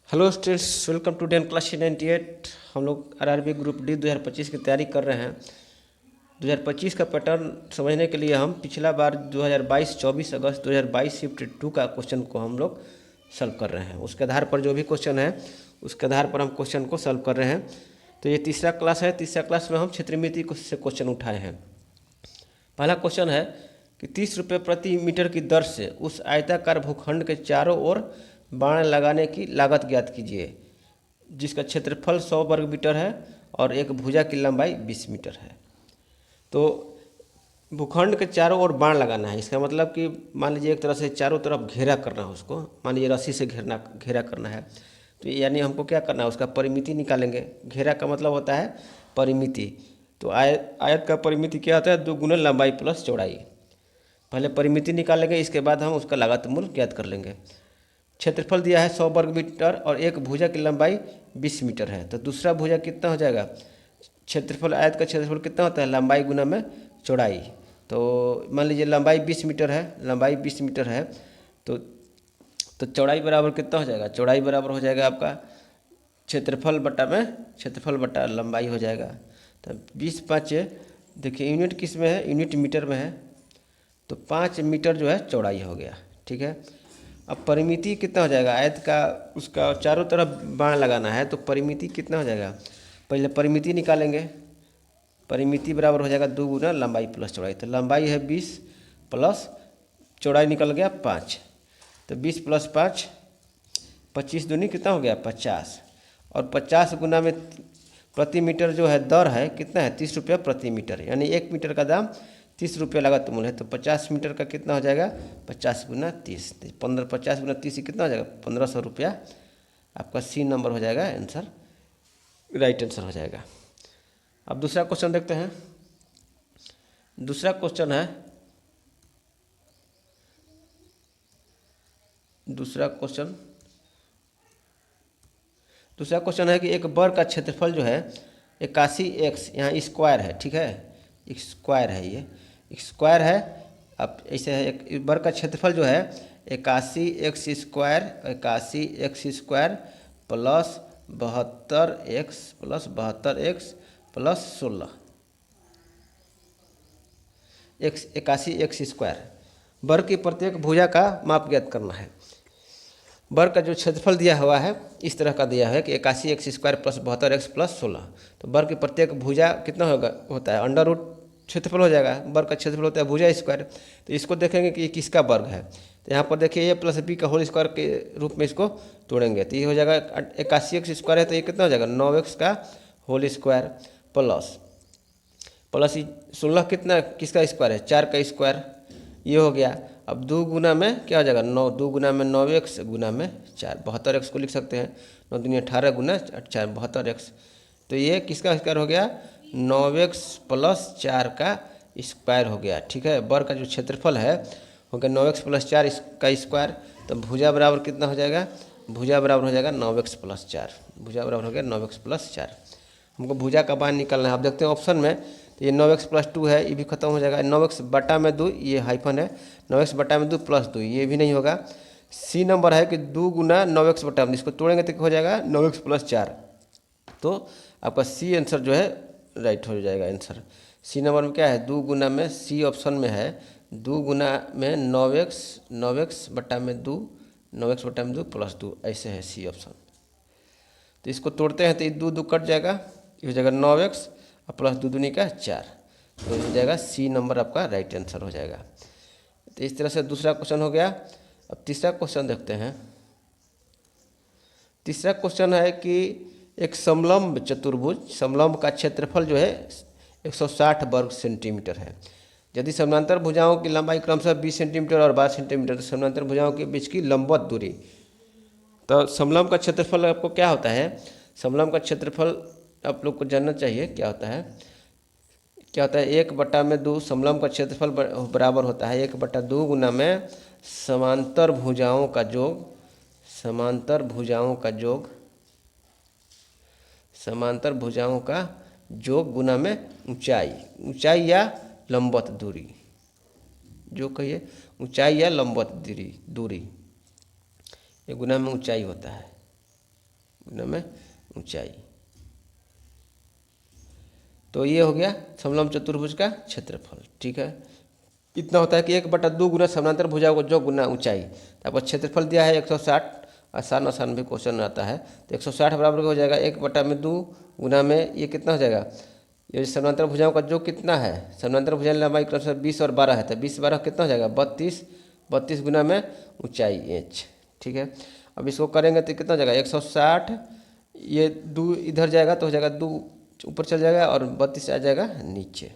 Hello students, welcome to 10 class 98। हम लोग RRB group D 2025 की तैयारी कर रहे हैं। 2025 का पैटर्न समझने के लिए हम पिछला बार 2022 24 अगस्त 2022 शिफ्ट 2 का क्वेश्चन को हम लोग सॉल्व कर रहे हैं। उसके आधार पर जो भी क्वेश्चन है उसके आधार पर हम क्वेश्चन को सॉल्व कर रहे हैं। तो ये तीसरा क्लास है। तीसरा क्लास में हम क्षेत्रमिति से क्वेश्चन उठाए हैं। पहला क्वेश्चन है कि 30 रुपये प्रति मीटर की दर से उस आयताकार भूखंड के चारों ओर बाण लगाने की लागत ज्ञात कीजिए, जिसका क्षेत्रफल 100 वर्ग मीटर है और एक भुजा की लंबाई 20 मीटर है। तो भूखंड के चारों ओर बाण लगाना है। इसका मतलब कि मान लीजिए एक तरह से चारों तरफ घेरा करना है उसको। मान लीजिए रस्सी से घेरा करना है, तो यानी हमको क्या करना है, उसका परिमिति निकालेंगे। घेरा का मतलब होता है परिमिति। तो आयत का परिमिति क्या होता है? 2 गुना लंबाई प्लस चौड़ाई। पहले परिमिति निकालेंगे, इसके बाद हम उसका लागत मूल्य ज्ञात कर लेंगे। क्षेत्रफल दिया है 100 वर्ग मीटर और एक भुजा की लंबाई 20 मीटर है। तो दूसरा भुजा कितना हो जाएगा? क्षेत्रफल, आयत का क्षेत्रफल कितना होता है? लंबाई गुना में चौड़ाई। तो मान लीजिए लंबाई 20 मीटर है, लंबाई 20 मीटर है, तो चौड़ाई बराबर कितना हो जाएगा? चौड़ाई बराबर हो जाएगा आपका क्षेत्रफल बटा लंबाई हो जाएगा। तो 20 5, देखिए यूनिट किस में है? यूनिट मीटर में है। तो 5 मीटर जो है चौड़ाई हो गया। ठीक है। अब परिमिति कितना हो जाएगा? आयत का उसका चारों तरफ बाण लगाना है, तो परिमिति कितना हो जाएगा? पहले परिमिति निकालेंगे। परिमिति बराबर हो जाएगा 2 गुना लंबाई प्लस चौड़ाई। तो लंबाई है 20 प्लस चौड़ाई निकल गया 5। तो 20 प्लस 5, 25 दूनी कितना हो गया? 50। और 50 गुना में प्रति मीटर जो है दर है कितना है? 30 रुपया प्रति मीटर, यानी 1 मीटर का दाम 30 रुपये लागत मूल्य है। तो 50 मीटर का कितना हो जाएगा? 50 गुना 30, 50 गुना 30 कितना हो जाएगा? 1500 रुपया। आपका सी नंबर हो जाएगा आंसर, राइट आंसर हो जाएगा। अब दूसरा क्वेश्चन देखते हैं। दूसरा क्वेश्चन है कि एक वर्ग का क्षेत्रफल जो है 81x, यहाँ स्क्वायर है। ठीक है, एक स्क्वायर है, ये एक स्क्वायर है। अब ऐसे है, एक वर्ग का क्षेत्रफल जो है 81x square, 81x plus 72x plus 72x plus 16, 81x square. वर्ग की प्रत्येक भुजा का माप ज्ञात करना है। वर्ग का जो क्षेत्रफल दिया हुआ है इस तरह का दिया है कि 81x square plus 72x plus 16। तो वर्ग की प्रत्येक भुजा कितना होता है? अंडर रूट क्षेत्रफल हो जाएगा। वर्ग का क्षेत्रफल होता है भुजा स्क्वायर। तो इसको देखेंगे कि ये किसका वर्ग है। तो यहाँ पर देखिए a प्लस बी का होल स्क्वायर के रूप में इसको तोड़ेंगे, तो ये हो जाएगा 81x स्क्वायर है, तो ये कितना हो जाएगा? 9x का होल स्क्वायर प्लस 16 कितना किसका स्क्वायर है? 4 का स्क्वायर, ये हो गया। अब 2 गुना में क्या हो जाएगा? 9, 2 गुना में 9x गुना में 4, 72x को लिख सकते हैं। 9 दूनी 18 गुना 4, 72x। तो ये किसका स्क्वायर हो गया? 9x प्लस 4 का स्क्वायर हो गया। ठीक है, वर्ग का जो क्षेत्रफल है हो गया 9x प्लस 4 का स्क्वायर। तो भुजा बराबर कितना हो जाएगा? भुजा बराबर हो जाएगा 9x प्लस 4। भुजा बराबर हो गया 9x प्लस 4। हमको भुजा का मान निकालना है। आप देखते हैं ऑप्शन में, तो ये 9x प्लस 2 है, ये भी खत्म हो जाएगा। 9x बटा में 2, ये हाइफन है। 9x बटा में 2 प्लस 2, ये भी नहीं होगा। सी नंबर है कि 2 गुना 9x बटा में, इसको तोड़ेंगे तो हो जाएगा 9x प्लस 4। तो आपका सी आंसर जो है राइट हो जाएगा आंसर। सी नंबर में क्या है? 2 गुना में, सी ऑप्शन में है 2 गुना में 9x बटा में 2, 9x बटा में 2 प्लस 2, ऐसे है सी ऑप्शन। तो इसको तोड़ते हैं तो ये 2 कट जाएगा, ये हो जाएगा 9x और प्लस 2 दूनी का 4। तो हो जाएगा सी नंबर आपका राइट आंसर हो जाएगा। तो इस तरह से दूसरा क्वेश्चन हो गया। अब तीसरा क्वेश्चन देखते हैं। तीसरा क्वेश्चन है कि एक समलंब चतुर्भुज, समलंब का क्षेत्रफल जो है 160 वर्ग सेंटीमीटर है। यदि समानांतर भुजाओं की लंबाई क्रमशः 20 सेंटीमीटर और 12 सेंटीमीटर, तो समानांतर भुजाओं के बीच की लंबवत दूरी। तो समलंब का क्षेत्रफल आपको क्या होता है? समलंब का क्षेत्रफल आप लोग को जानना चाहिए क्या होता है। 1/2 समलंब का क्षेत्रफल बराबर होता है 1/2 गुना में समांतर भुजाओं का योग, समांतर भुजाओं का योग गुना में ऊंचाई या लंबवत दूरी। जो कहिए ऊंचाई या लंबवत दूरी, ये गुना में ऊंचाई होता है। गुना में ऊंचाई। तो ये हो गया समलंब चतुर्भुज का क्षेत्रफल। ठीक है, इतना होता है कि 1/2 गुना समानांतर भुजा को जो गुना ऊंचाई। तो आपको क्षेत्रफल दिया है 160, आसान आसान भी क्वेश्चन आता है। तो 160 बराबर हो जाएगा 1/2 गुना में ये कितना हो जाएगा, ये समानांतर भुजाओं का जो कितना है, समानांतर भुजा लंबाई क्रम से 20 और 12 है, तो 20 12 कितना हो जाएगा 32, 32 गुना में ऊंचाई h। ठीक है, अब इसको करेंगे तो कितना हो जाएगा 160, ये 2 इधर जाएगा तो हो जाएगा 2 ऊपर चल जाएगा और 32 आ जाएगा नीचे।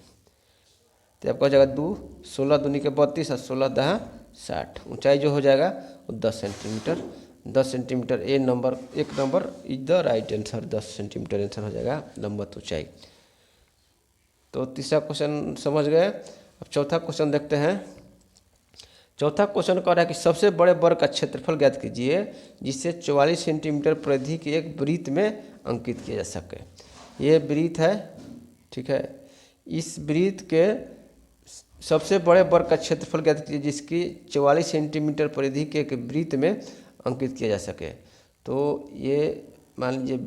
तो आपका हो जाएगा 2 16 दूनी के 32 और 16 दहा 60। ऊंचाई जो हो जाएगा वो 10 सेंटीमीटर। 10 सेंटीमीटर एक number is the right answer. 10 centimetre answer हो जाएगा लंबवत ऊंचाई। तो तीसरा क्वेश्चन समझ गए। अब चौथा क्वेश्चन देखते हैं। चौथा क्वेश्चन कह रहा है कि सबसे बड़े वर्ग का क्षेत्रफल ज्ञात कीजिए जिससे 44 सेंटीमीटर परिधि के एक वृत्त में अंकित किया जा सके। ये वृत्त है, ठीक है, इस वृत्त के सबसे बड़े वर्ग का क्षेत्रफल ज्ञात कीजिए जिसकी 44 सेंटीमीटर परिधि के एक वृत्त में अंकित किया जा सके। तो ये मान लीजिए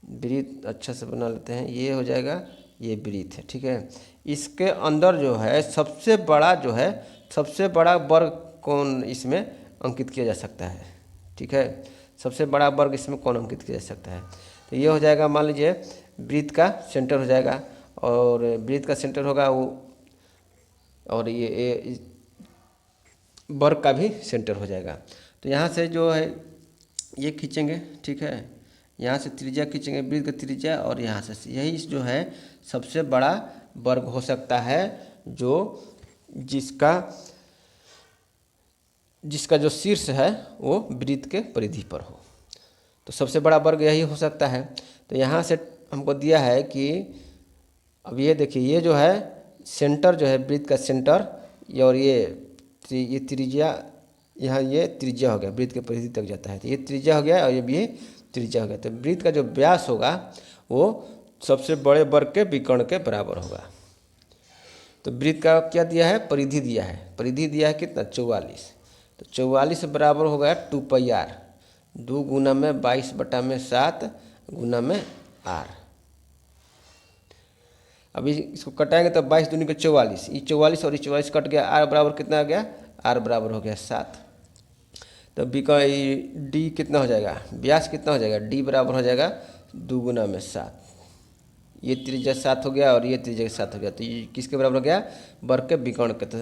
वृत्त अच्छा से बना लेते हैं। ये हो जाएगा, ये वृत्त है, ठीक है। इसके अंदर जो है सबसे बड़ा वर्ग कौन इसमें अंकित किया जा सकता है, ठीक है। सबसे बड़ा वर्ग इसमें कौन अंकित किया जा सकता है, तो ये हो जाएगा मान लीजिए वृत्त का सेंटर हो जाएगा, और वृत्त का सेंटर होगा वो, और ये वर्ग का भी सेंटर हो जाएगा। तो यहाँ से जो है ये खींचेंगे, ठीक है, यहाँ से त्रिज्या खींचेंगे, वृत्त का त्रिज्या, और यहाँ से यही जो है सबसे बड़ा वर्ग हो सकता है जो जिसका जो शीर्ष है वो वृत्त के परिधि पर हो। तो सबसे बड़ा वर्ग यही हो सकता है। तो यहाँ से हमको दिया है कि अब ये देखिए, ये जो है सेंटर जो है वृत्त का सेंटर, और ये त्रिज्या, यहाँ ये त्रिज्या हो गया, वृत्त के परिधि तक जाता है, तो ये त्रिज्या हो गया और ये भी त्रिज्या हो गया। तो वृत्त का जो व्यास होगा वो सबसे बड़े वर्ग के विकर्ण के बराबर होगा। तो वृत्त का क्या दिया है, परिधि दिया है, परिधि दिया है कितना 44। तो 44 बराबर हो गया 2πr, 2 गुना में 22/7 गुना में r। अभी इसको कटाएंगे तो 22 दूनी के 44, ये 44 और ये 44 कट गया, r बराबर कितना आ गया, r बराबर हो गया 7। तो डी कितना हो जाएगा, व्यास कितना हो जाएगा, डी बराबर हो जाएगा 2 गुना में 7। ये त्रिज्या 7 हो गया और ये त्रिज्या 7 हो गया, तो ये किसके बराबर हो गया, वर्ग के विकर्ण के। तो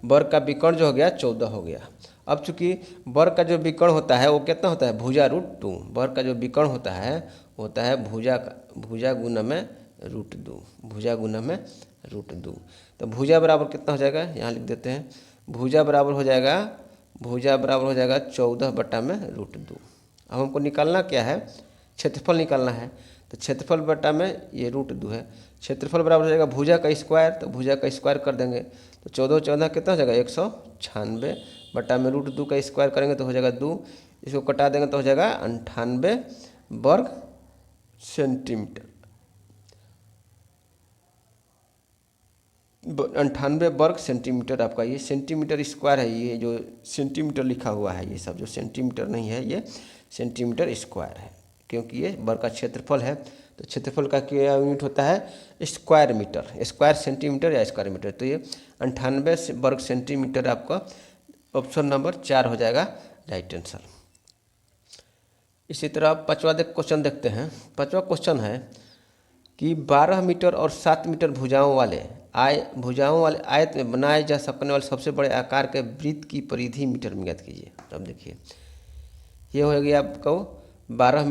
वर्ग का विकर्ण जो हो गया 14 हो गया। अब चूंकि वर्ग का जो विकर्ण होता है वो कितना होता है, भुजा √2। वर्ग का जो विकर्ण होता है भुजा गुना में √2, भुजा गुना में √2। तो भुजा बराबर कितना हो जाएगा, यहाँ लिख देते हैं, भुजा बराबर हो जाएगा 14/√2। अब हमको निकालना क्या है, क्षेत्रफल निकालना है। तो क्षेत्रफल बटा में ये √2 है, क्षेत्रफल बराबर हो जाएगा भुजा का स्क्वायर, तो भुजा का स्क्वायर कर देंगे। तो 14 कितना हो जाएगा 196 बटा में √2 का स्क्वायर करेंगे तो हो जाएगा 2, इसको कटा देंगे तो हो जाएगा 98 वर्ग सेंटीमीटर, 98 वर्ग सेंटीमीटर। आपका ये सेंटीमीटर स्क्वायर है, ये जो सेंटीमीटर लिखा हुआ है ये सब जो सेंटीमीटर नहीं है ये सेंटीमीटर स्क्वायर है, क्योंकि ये वर्ग का क्षेत्रफल है। तो क्षेत्रफल का क्या यूनिट होता है, स्क्वायर मीटर, स्क्वायर सेंटीमीटर या स्क्वायर मीटर। तो ये 98 वर्ग सेंटीमीटर आपका ऑप्शन नंबर 4 हो जाएगा राइट आंसर। इसी तरह पांचवा क्वेश्चन देखते हैं। पांचवा क्वेश्चन है कि 12 मीटर और 7 मीटर भुजाओं वाले आयत में बनाए जा सकने वाले सबसे बड़े आकार के वृत्त की परिधि मीटर में ज्ञात कीजिए। अब देखिए ये हो गया आपको 12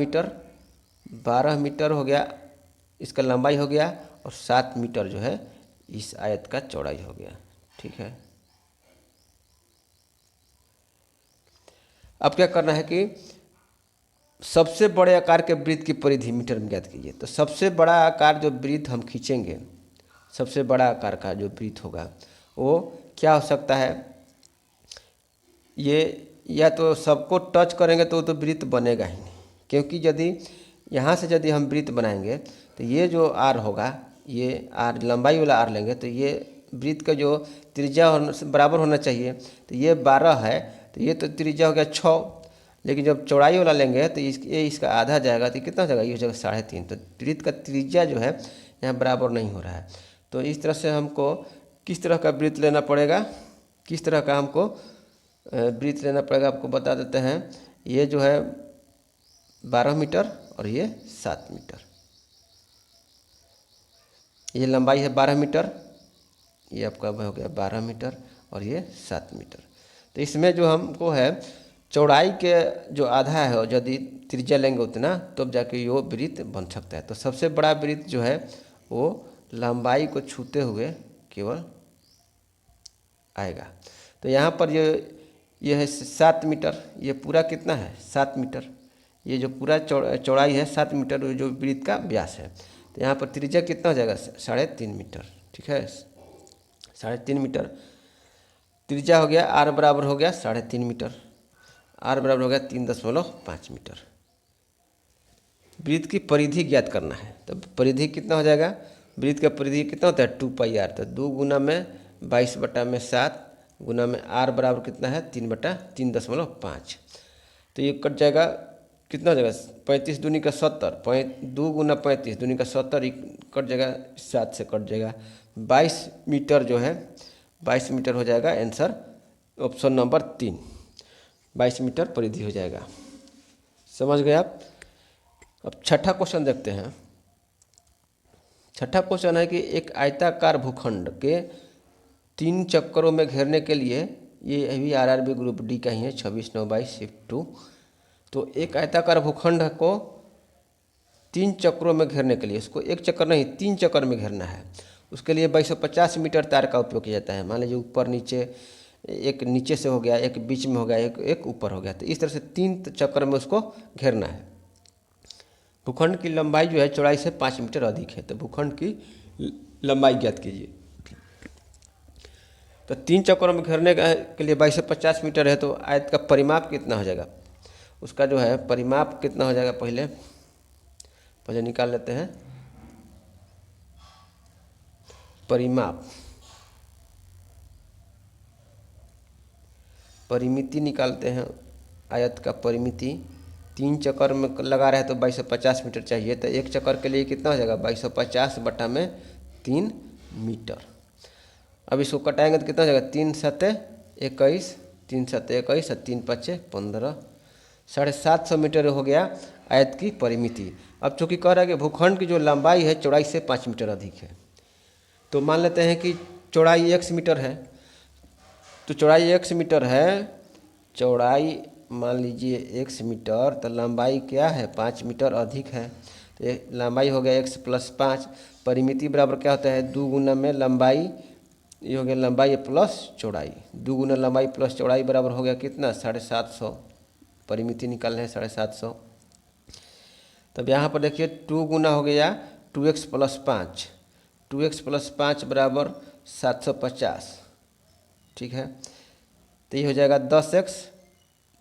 मीटर हो गया, इसका लंबाई हो गया, और 7 मीटर जो है इस आयत का चौड़ाई हो गया, ठीक है। अब क्या करना है कि सबसे बड़े आकार के वृत्त की परिधि मीटर में ज्ञात कीजिए। तो सबसे बड़ा आकार जो वृत्त हम खींचेंगे, सबसे बड़ा आकार का जो वृत्त होगा वो क्या हो सकता है, ये या तो सबको टच करेंगे तो वृत्त बनेगा ही नहीं, क्योंकि यदि यहाँ से यदि हम वृत्त बनाएंगे तो ये जो आर होगा, ये आर लंबाई वाला आर लेंगे तो ये वृत्त का जो त्रिज्या बराबर होना चाहिए। तो ये 12 है, तो ये तो त्रिज्या हो गया 6, लेकिन जब चौड़ाई वाला लेंगे तो ये इसका आधा जाएगा तो कितना हो जाएगा, ये हो जाएगा 3.5। तो वृत्त का त्रिज्या जो है यहाँ बराबर नहीं हो रहा है। तो इस तरह से हमको किस तरह का वृत्त लेना पड़ेगा, किस तरह का हमको वृत्त लेना पड़ेगा आपको बता देते हैं। ये जो है 12 मीटर और ये 7 मीटर, ये लंबाई है 12 मीटर, ये आपका हो गया 12 मीटर और ये 7 मीटर। तो इसमें जो हमको है चौड़ाई के जो आधा है यदि त्रिज्या लेंगे उतना तब जाके ये वृत्त बन सकता है। तो सबसे बड़ा वृत्त जो है वो लंबाई को छूते हुए केवल आएगा। तो यहाँ पर ये है 7 मीटर, ये पूरा कितना है 7 मीटर, ये जो पूरा चौड़ाई है 7 मीटर जो वृत्त का व्यास है। तो यहाँ पर त्रिज्या कितना हो जाएगा 3.5 मीटर, ठीक है 3.5 मीटर त्रिज्या हो गया। आर बराबर हो गया 3.5 मीटर, आर बराबर हो गया 3.5 मीटर। वृत्त की परिधि ज्ञात करना है, तो परिधि कितना हो जाएगा, वृत्त का परिधि कितना होता है 2πr। तो 2 गुना में 22/7 गुना में आर बराबर कितना है 3/3.5। तो ये कट जाएगा कितना हो जाएगा 35 दूनी का 70, 2 गुना 35 दूनी का 70 कट जाएगा 7 से कट जाएगा 22 मीटर जो है 22 मीटर हो जाएगा आंसर ऑप्शन नंबर 3, 22 मीटर परिधि हो जाएगा। समझ गए आप। अब छठा क्वेश्चन देखते हैं। छठा क्वेश्चन है कि एक आयताकार भूखंड के 3 चक्करों में घेरने के लिए, ये भी आरआरबी ग्रुप डी का ही है 26/9/2। तो एक आयताकार भूखंड को 3 चक्रों में घेरने के लिए, इसको एक चक्कर नहीं 3 चक्कर में घेरना है। उसके लिए 2250 मीटर तार का उपयोग किया जाता है। मान लीजिए ऊपर नीचे, एक नीचे से हो गया, एक बीच में हो गया, एक ऊपर हो गया। तो इस तरह से 3 चक्कर में उसको घेरना है। भूखंड की लंबाई जो है चौड़ाई से 5 मीटर अधिक है। तो भूखंड की लंबाई ज्ञात कीजिए। तो 3 चक्करों में घेरने के लिए 2250 मीटर है। तो आयत का परिमाप कितना हो जाएगा, उसका जो है परिमाप कितना हो जाएगा, पहले निकाल लेते हैं परिमाप। परिमिति निकालते हैं, आयत का परिमिति 3 चक्कर में लगा रहे तो 2250 मीटर चाहिए। तो एक चक्कर के लिए कितना हो जाएगा 2250/3 मीटर। अब इसको कटाएंगे तो कितना हो जाएगा 3 × 21, 3 × 21 और 3 × 5 = 15, 750 मीटर हो गया आयत की परिमिति। अब चूँकि कह रहा है कि भूखंड की जो लंबाई है चौड़ाई से 5 मीटर अधिक है, तो मान लेते हैं कि चौड़ाई x मीटर है। तो चौड़ाई x मीटर है, चौड़ाई मान लीजिए x मीटर, तो लंबाई क्या है 5 मीटर अधिक है। तो लंबाई हो गया x + 5, परिमिति बराबर क्या होता है 2 गुना में लंबाई, ये हो गया लंबाई प्लस चौड़ाई, 2 गुना लंबाई प्लस चौड़ाई बराबर हो गया कितना 750। परिमिति निकाल रहे हैं 750। तब यहाँ पर देखिए 2 गुना हो गया 2x + 5, 2x + 5 बराबर 750, ठीक है। तो ये हो जाएगा 10x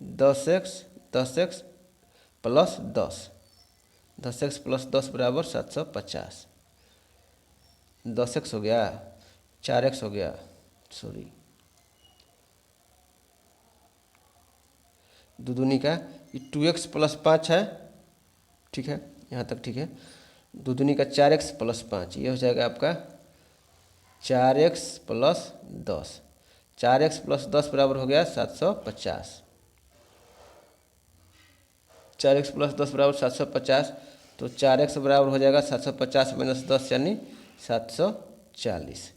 + 10, 10x + 10 बराबर 750। 10x हो गया, 4x हो गया, सॉरी 2 दूनी का 2x + 5 है, ठीक है यहाँ तक ठीक है। 2 दूनी का 4x + 5, ये हो जाएगा आपका 4x + 10, 4x + 10 बराबर हो गया 750, 4x + 10 बराबर 750। तो 4x बराबर हो जाएगा 750 - 10 यानी 740।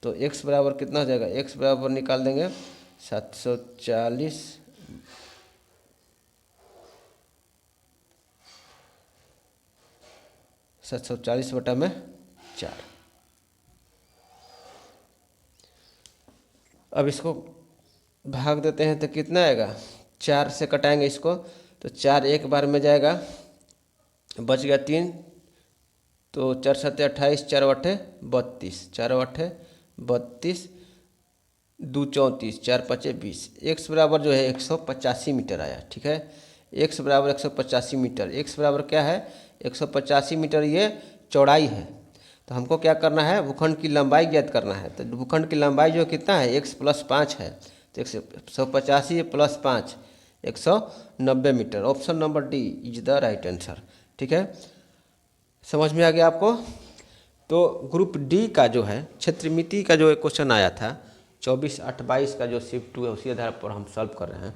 तो x बराबर कितना हो जाएगा, x बराबर निकाल देंगे 740 740/4। अब इसको भाग देते हैं तो कितना आएगा, 4 से कटाएंगे इसको तो 4 एक बार में जाएगा, बच गया 3। तो 4 × 7 = 28, 4 × 8 = 32, 4 × 8 = 32, 2 × 34, 4 × 5 = 20। x बराबर जो है 185 मीटर आया, ठीक है। x बराबर 185 मीटर, x बराबर क्या है 185 मीटर, ये चौड़ाई है। तो हमको क्या करना है, भूखंड की लंबाई ज्ञात करना है। तो भूखंड की लंबाई जो कितना है x + 5 है, तो 185 + 5 190 meter. Option number D is the right answer. ठीक है, समझ में आ गया आपको। तो ग्रुप डी का जो है क्षेत्रमिति का जो एक क्वेश्चन आया था 24/8/22 का जो शिफ्ट 2 है उसी आधार पर हम सॉल्व कर रहे हैं।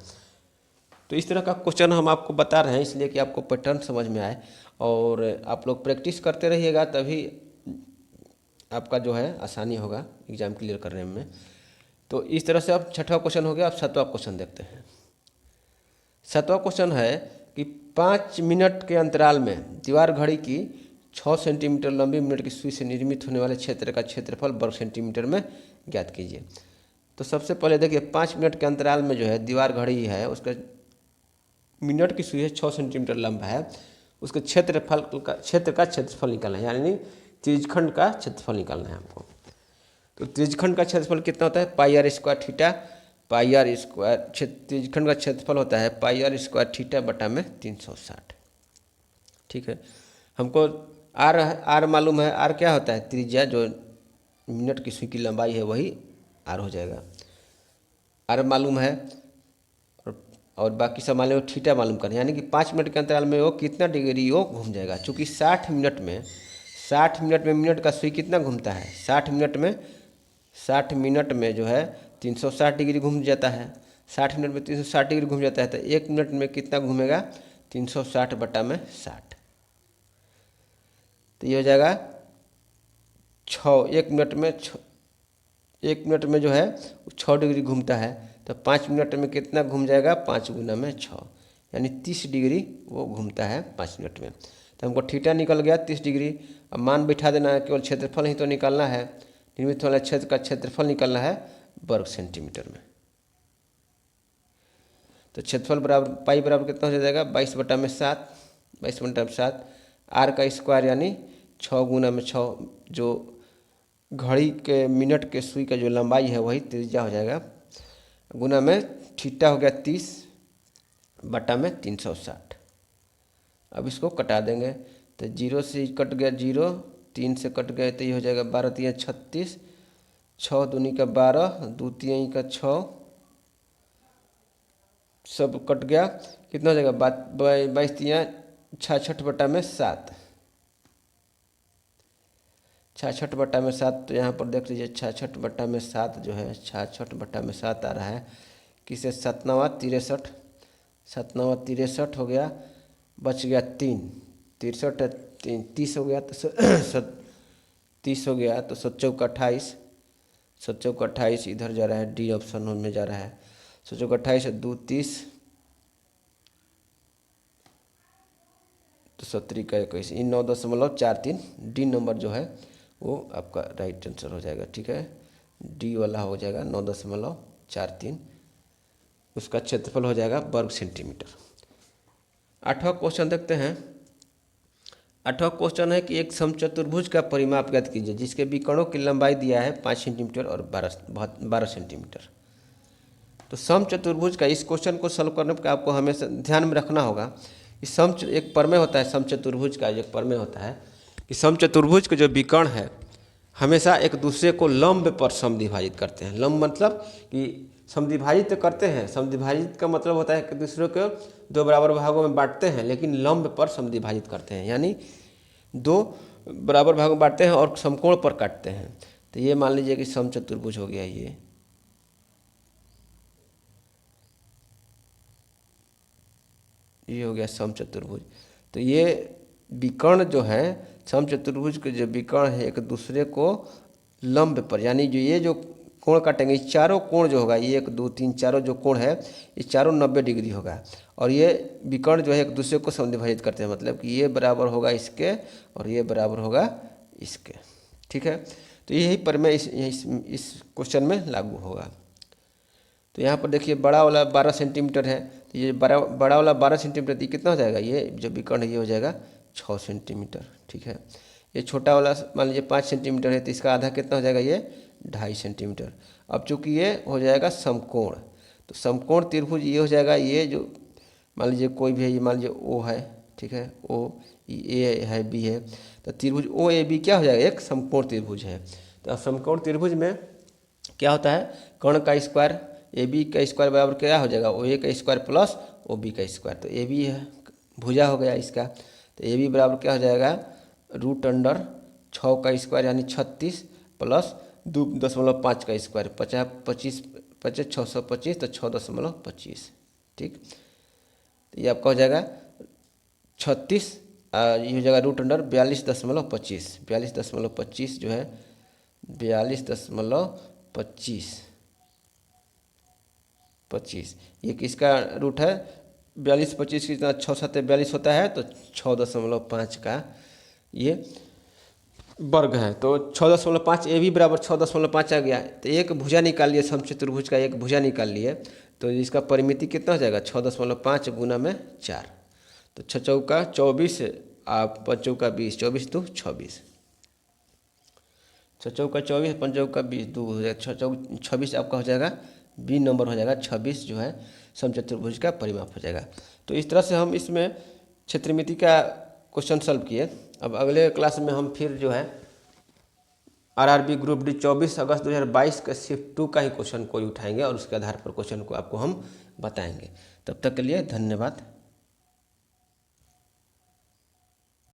तो इस तरह का क्वेश्चन हम आपको बता रहे हैं इसलिए कि आपको पैटर्न समझ में आए और आप लोग प्रैक्टिस करते रहिएगा, तभी आपका जो है आसानी होगा एग्ज़ाम क्लियर करने में। तो इस तरह से अब छठवां क्वेश्चन हो गया। अब सातवां क्वेश्चन देखते हैं। सातवां क्वेश्चन है कि 5 मिनट के अंतराल में दीवार घड़ी की 6 सेंटीमीटर लंबी मिनट की सुई से निर्मित होने वाले क्षेत्र का क्षेत्रफल वर्ग सेंटीमीटर में ज्ञात कीजिए। तो सबसे पहले देखिए 5 मिनट के अंतराल में जो है दीवार घड़ी है उसका मिनट की सुई है 6 सेंटीमीटर लंबा है, उसके क्षेत्र का क्षेत्रफल निकालना है, यानी त्रिज्यखंड का क्षेत्रफल निकालना है हमको। तो त्रिज्यखंड का क्षेत्रफल कितना होता है pi r square theta, pi r square त्रिज्यखंड का क्षेत्रफल होता है पाई आर स्क्वायर थीटा बटा में 360। ठीक है, हमको आर मालूम है। आर क्या होता है त्रिज्या, जो मिनट की सुई की लंबाई है वही आर हो जाएगा। आर मालूम है और बाकी सब मालूम है, थीटा मालूम करना, यानी कि 5 मिनट के अंतराल में वो कितना डिग्री वो घूम जाएगा। चूँकि 60 मिनट में मिनट का सुई कितना घूमता है 60 मिनट में जो है 360 डिग्री घूम जाता है। 60 मिनट में 360 डिग्री घूम जाता है तो 1 मिनट में कितना घूमेगा 360 बटा में 60। तो ये हो जाएगा 6। 1 मिनट में जो है 6 डिग्री घूमता है तो 5 मिनट में कितना घूम जाएगा 5 गुना में 6, यानी 30 डिग्री वो घूमता है 5 मिनट में। तो हमको थीटा निकल गया 30 डिग्री। अब मान बैठा देना है, केवल क्षेत्रफल ही तो निकालना है, निर्मित वाला क्षेत्र का क्षेत्रफल निकालना है वर्ग सेंटीमीटर में। तो क्षेत्रफल बराबर पाई बराबर कितना हो जाएगा 22 बटा में 7, 22 बटा में 7। आर का स्क्वायर यानी 6 गुना में 6, जो घड़ी के मिनट के सुई का जो लंबाई है वही त्रिज्या हो जाएगा, गुना में थीटा हो गया 30 बटा में 360। अब इसको कटा देंगे तो 0 से कट गया 0, 3 से कट गया तो ये हो जाएगा 12 3 36, 6 दूनी का 12, 2 3 का 6, सब कट गया। कितना हो जाएगा 22 3 66 बटा में 7, 66 बटा में 7। तो यहाँ पर देख लीजिए 66 बटा में 7 जो है 66 बटा में 7 आ रहा है किसे 7 9 63, 7 9 63 हो गया, बच गया 3, 63 3 30 हो गया तो 30 हो गया तो 7 चौका 28, 7 चौका 28 इधर जा रहा है, डी ऑप्शन में जा रहा है। 7 चौका 28 2 30 तो 70 का 21, 9.43 डी नंबर जो है वो आपका राइट आंसर हो जाएगा। ठीक है, डी वाला हो जाएगा 9.43, उसका क्षेत्रफल हो जाएगा वर्ग सेंटीमीटर। 8वां क्वेश्चन देखते हैं। 8वां क्वेश्चन है कि एक समचतुर्भुज का परिमाप ज्ञात कीजिए जिसके विकर्णों की लंबाई दिया है 5 सेंटीमीटर और 12 सेंटीमीटर। तो समचतुर्भुज का इस क्वेश्चन को सॉल्व करने पर आपको हमेशा ध्यान में रखना होगा कि एक प्रमेय होता है समचतुर्भुज का, एक प्रमेय होता है कि समचतुर्भुज के जो विकर्ण है हमेशा एक दूसरे को लंब पर समद्विभाजित करते हैं। लंब मतलब कि समद्विभाजित करते हैं, समद्विभाजित का मतलब होता है कि दूसरे को 2 बराबर भागों में बांटते हैं लेकिन लंब पर समद्विभाजित करते हैं, यानी 2 बराबर भागों में बांटते हैं और समकोण पर काटते हैं। तो ये मान लीजिए कि समचतुर्भुज हो गया, ये हो गया समचतुर्भुज। तो ये विकर्ण जो है समचतुर्भुज के जो विकर्ण है एक दूसरे को लंब पर, यानी जो ये जो कोण काटेंगे ये चारों कोण जो होगा, ये 1 2 3 चारों जो कोण है ये चारों 90 डिग्री होगा और ये विकर्ण जो है एक दूसरे को समद्विभाजित करते हैं, मतलब कि ये बराबर होगा इसके और ये बराबर होगा इसके। ठीक है, तो यही प्रमेय इस क्वेश्चन में लागू होगा। तो यहाँ पर देखिए बड़ा वाला 12 सेंटीमीटर है, तो ये बड़ा वाला 12 सेंटीमीटर ये कितना हो जाएगा, ये जो विकर्ण है ये हो जाएगा 6 सेंटीमीटर। ठीक है, ये छोटा वाला मान लीजिए 5 सेंटीमीटर है तो इसका आधा कितना हो जाएगा, ये 2.5 सेंटीमीटर। अब चूँकि ये हो जाएगा समकोण, तो समकोण त्रिभुज ये हो जाएगा, ये जो मान लीजिए कोई भी है, ये मान लीजिए ओ है, ठीक है, ओ ए है बी है, तो त्रिभुज ओ ए बी क्या हो जाएगा, एक समकोण त्रिभुज है। तो समकोण त्रिभुज में क्या होता है, कर्ण का स्क्वायर ए बी का स्क्वायर बराबर क्या हो जाएगा, ओ ए का स्क्वायर प्लस ओ बी का स्क्वायर। तो ए बी है भुजा हो गया इसका, तो ए बी बराबर क्या हो जाएगा, रूट अंडर 6 का स्क्वायर यानी 36 प्लस 2.5 का स्क्वायर 25 625 तो 6.25। ठीक, तो ये आपका हो जाएगा 36, ये हो जाएगा रूट अंडर 42.25, 42.25 जो है 42.25, ये किसका रूट है, 42 25 कितना 6 7 42 होता है, तो 6.5 का ये वर्ग है। तो 6.5 ए भी बराबर 6.5 आ गया। तो एक भुजा निकाल लिए, समचतुर्भुज का एक भुजा निकाल लिए, तो इसका परिमिति कितना हो जाएगा, 6.5 गुना में 4, तो 6 चौका 24 आप 5 चौका 20, 24 2 26, 6 चौका 24 5 चौका 20 2 हो जाएगा 26 आपका हो जाएगा, बी नंबर हो जाएगा 26 जो है समचतुर्भुज का परिमाप हो जाएगा। तो इस तरह से हम इसमें क्षेत्रमिति का क्वेश्चन सॉल्व किए। अब अगले क्लास में हम फिर जो है आरआरबी ग्रुप डी 24 अगस्त 2022 का शिफ्ट 2 का ही क्वेश्चन कोई उठाएंगे और उसके आधार पर क्वेश्चन को आपको हम बताएंगे। तब तक के लिए धन्यवाद।